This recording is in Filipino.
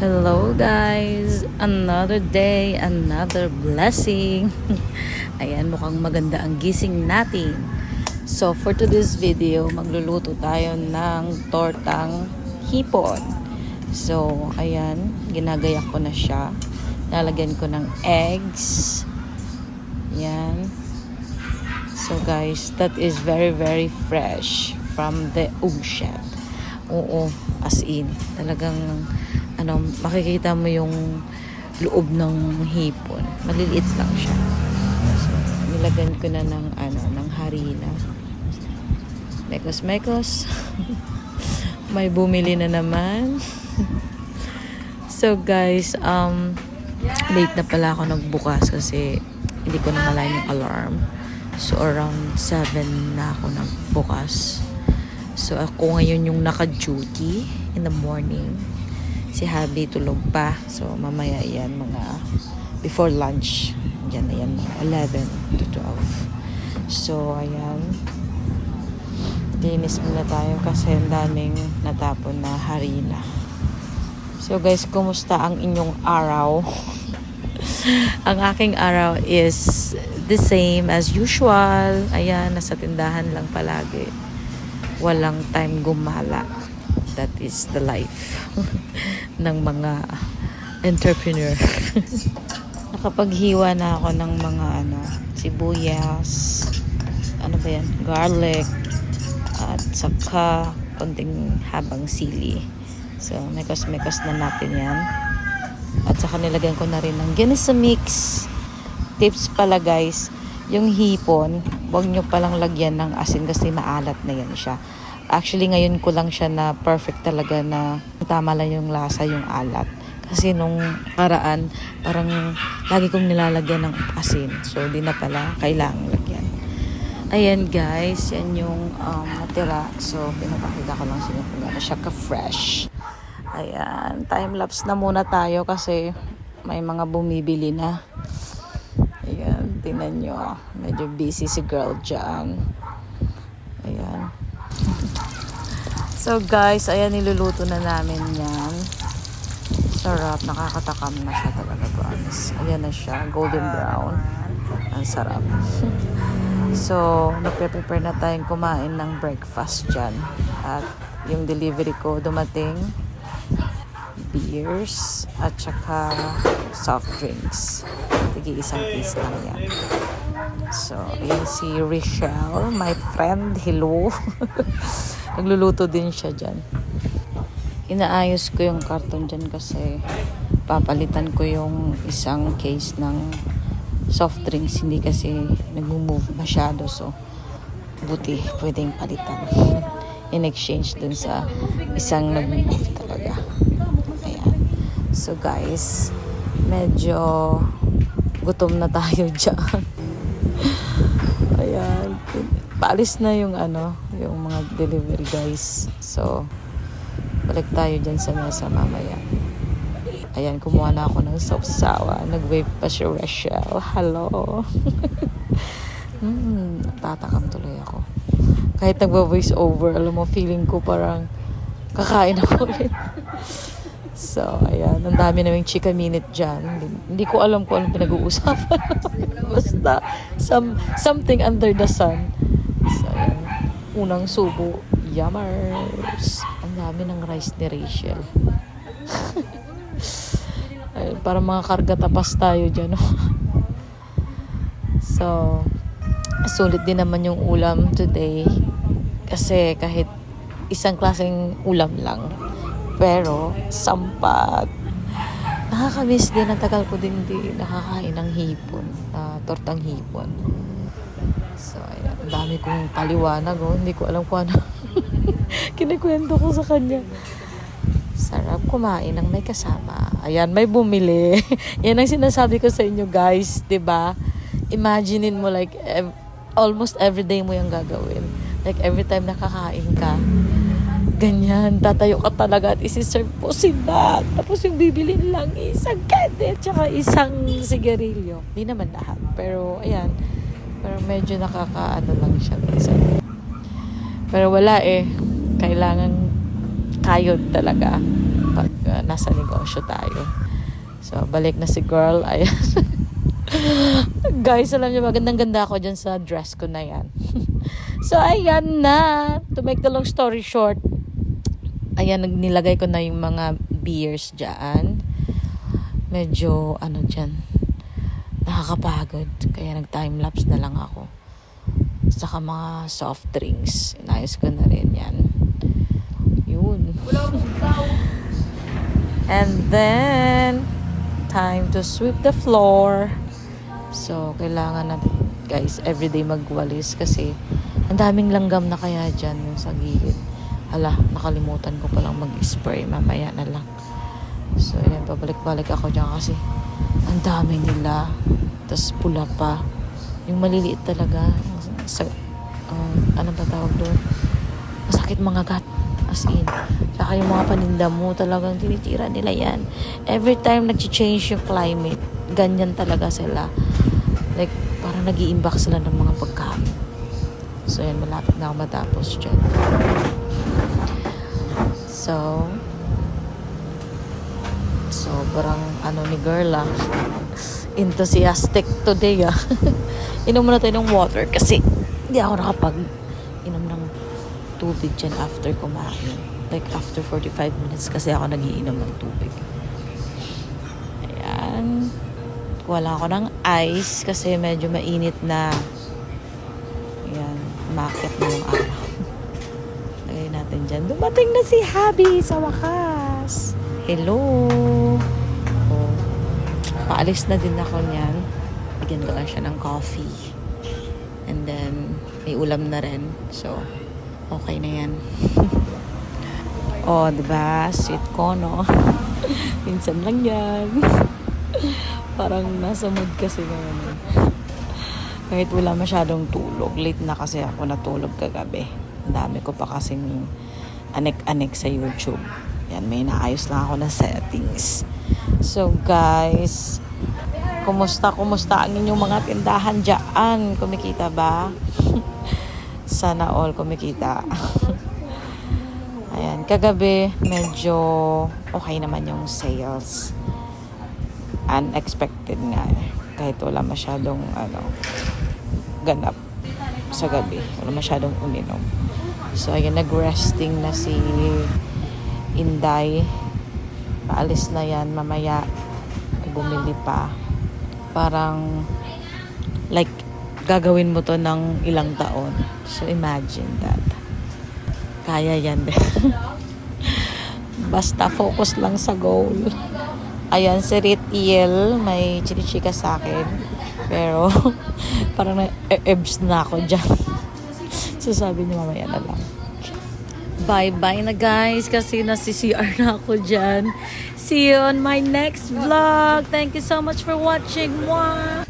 Hello guys! Another day, another blessing. Ayan, mukhang maganda ang gising natin. So for today's video, magluluto tayo ng tortang hipon. So ayan, ginagayak ko na siya. Lalagyan ko ng eggs. Ayan. So guys, that is very fresh from the ocean. Oo, as in, talagang makikita mo yung loob ng hipon. Maliliit lang siya. So, nilagyan ko na ng harina. Mekos. May bumili na naman. So guys, late na pala ako nagbukas kasi hindi ko na malayan yung alarm. So around 7 na ako nagbukas. So ako ngayon yung naka-duty in the morning. Si Habi tulog pa. So mamaya yan mga before lunch. Yan na yan mga 11 to 12. So ayan. Linis muna tayo kasi ang daming natapon na harina. So guys, kumusta ang inyong araw? Ang aking araw is the same as usual. Ayan, nasa tindahan lang palagi. Walang time gumala. That is the life ng mga entrepreneur. Nakapaghiwa na ako ng mga sibuyas, garlic, at saka konting habang sili. So mekos na natin yan. At saka nilagyan ko na rin ng ginisa mix. Tips pala guys, yung hipon, huwag nyo palang lagyan ng asin kasi maalat na yan siya. Actually, ngayon ko lang siya na perfect talaga na tama lang yung lasa, yung alat. Kasi nung paraan, parang lagi kong nilalagyan ng asin. So, di na pala kailangang lagyan. Ayan guys, yan yung natira. So, pinapakita ko lang sa inyo kung gano'n siya ka-fresh. Ayan, time-lapse na muna tayo kasi may mga bumibili na. Ayan, tingnan nyo. Medyo busy si girl dyan. Ayan. So guys, ayan, niluluto na namin yan. Sarap, nakakatakam na siya talaga, promise. Ayan na siya, golden brown. Ang sarap. So, nagpe-prepare na tayong kumain ng breakfast dyan. At yung delivery ko dumating, beers at saka soft drinks. Tigi-isang piece lang yan. So, ayan si Richelle, my friend. Hello. Nagluluto din siya dyan. Inaayos ko yung karton dyan kasi papalitan ko yung isang case ng soft drinks. Hindi kasi nag-move masyado. So, buti pwedeng palitan. In exchange dun sa isang nag-move talaga. Ayan. So guys, medyo gutom na tayo dyan. Ayan. Paalis na yung yung mga delivery guys. So, balik tayo dyan sa mesa mamaya. Ayan, kumuha na ako ng sausawa. Nag-wave pa si Rachel. Hello. Tatakam tuloy ako. Kahit nagwa-voice over, alam mo, feeling ko parang kakain ako ulit. So, ayan. Ang dami naming chika minute dyan. Hindi ko alam kung anong pinag-uusapan. Basta, something under the sun. So, ayan. Unang subo. Yummers. Ang dami ng rice ni Rachel. Ayun, parang mga karga tapas tayo dyan. So, sulit din naman yung ulam today. Kasi kahit isang klaseng ulam lang. Pero, sampat. Nakakamiss din. Ang tagal ko din nakakain ng hipon. Tortang hipon. So, ayan. Ang dami kong paliwanag. Hindi ko alam kung ano. Kinikwento ko sa kanya. Sarap kumain ng may kasama. Ayan, may bumili. Yan ang sinasabi ko sa inyo guys. 'Di ba? Imaginein mo like almost every day mo yung gagawin. Like every time nakakain ka, ganyan, tatayo ka talaga at isi-serve po sila. Tapos yung bibilin lang isang candy at saka isang sigarilyo. Di naman lahat. Pero, ayan. Pero medyo nakakaano lang siya. Pero wala eh. Kailangan kayod talaga. pag nasa negosyo tayo. So, balik na si girl. Ayan. Guys, alam niyo, magandang-ganda ako dyan sa dress ko na yan. So, ayan na. To make the long story short, ayan, nilagay ko na yung mga beers dyan. Medyo, dyan, nakakapagod. Kaya nag-time-lapse na lang ako. Saka mga soft drinks. Inayos ko na rin yan. Yun. And then, time to sweep the floor. So, kailangan natin, guys, everyday magwalis kasi ang daming langgam na kaya dyan yung sa gilid. Hala, nakalimutan ko palang mag-spray. Mamaya na lang. So, yan, pabalik-balik ako dyan kasi ang dami nila. Tapos pula pa. Yung maliliit talaga. Ano ba tawag doon? Masakit mga gat. As in. Saka yung mga paninda mo talagang tinitira nila yan. Every time nag-change yung climate, ganyan talaga sila. Like, parang nag-i-imbak sila ng mga pagkain. So, yan, malapit na ako matapos dyan. So, sobrang ni girl enthusiastic today Inom muna tayo ng water kasi hindi ako nakapag-inom ng tubig dyan after kumain. Like, after 45 minutes kasi ako nagiinom ng tubig. Ayan. Wala ako ng ice kasi medyo mainit na. Ayan. Umakyat na yung araw. Lagay natin dyan. Dumating na si Habi sa wakas. Hello. Oh. Paalis na din ako niyan. Bigyan ko lang siya ng coffee. And then, may ulam na rin. So, okay na yan. Oh, diba? Sweet ko, no? Minsan lang yan. Parang nasa mood kasi ngayon. Kahit wala masyadong tulog. Late na kasi ako natulog kagabi. Ang dami ko pa kasing anek-anek sa YouTube. Yan, may naayos lang ako na settings. So, guys, kumusta ang inyong mga tindahan dyan? Kumikita ba? Sana all kumikita. Ayan, kagabi medyo okay naman yung sales. Unexpected nga. Kahit wala masyadong ganap sa gabi. Wala masyadong uminom. So, ayan, nag-resting na si Inday. Paalis na yan. Mamaya, bumili pa. Parang, like, gagawin mo to ng ilang taon. So, imagine that. Kaya yan din. Basta focus lang sa goal. Ayan, si Ritiel, may chinichika sa akin. Pero, parang na-ebs na ako dyan. So, sabi niya mamaya na lang. Bye-bye na guys, kasi nasi-CR na ako dyan. See you on my next vlog. Thank you so much for watching. Mwah!